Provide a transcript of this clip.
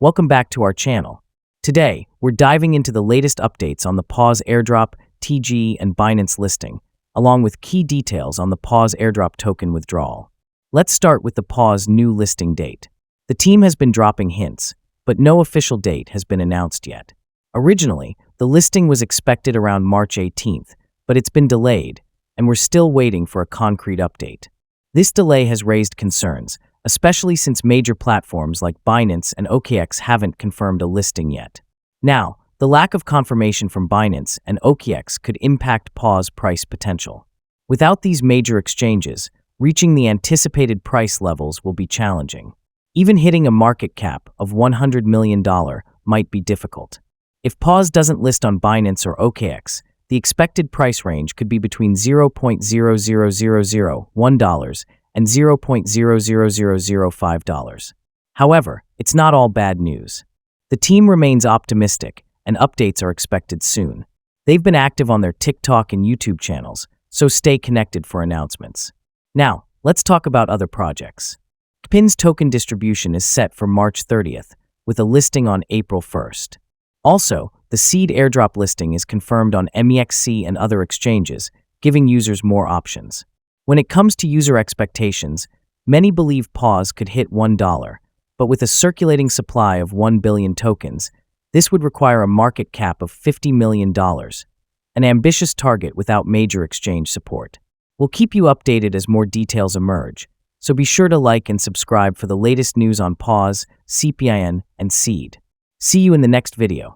Welcome back to our channel. Today, we're diving into the latest updates on the PAWS airdrop, TG, and Binance listing, along with key details on the PAWS airdrop token withdrawal. Let's start with the PAWS new listing date. The team has been dropping hints, but no official date has been announced yet. Originally, the listing was expected around March 18th, but it's been delayed, and we're still waiting for a concrete update. This delay has raised concerns, especially since major platforms like Binance and OKX haven't confirmed a listing yet. Now, the lack of confirmation from Binance and OKX could impact PAWS price potential. Without these major exchanges, reaching the anticipated price levels will be challenging. Even hitting a market cap of $100 million might be difficult. If PAWS doesn't list on Binance or OKX, the expected price range could be between $0.00001 and $0.00005. However, it's not all bad news. The team remains optimistic, and updates are expected soon. They've been active on their TikTok and YouTube channels, so stay connected for announcements. Now, let's talk about other projects. PIN's token distribution is set for March 30th, with a listing on April 1st. Also, the seed airdrop listing is confirmed on MEXC and other exchanges, giving users more options. When it comes to user expectations, many believe PAWS could hit $1, but with a circulating supply of 1 billion tokens, this would require a market cap of $50 million, an ambitious target without major exchange support. We'll keep you updated as more details emerge, so be sure to like and subscribe for the latest news on PAWS, CPIN, and Seed. See you in the next video.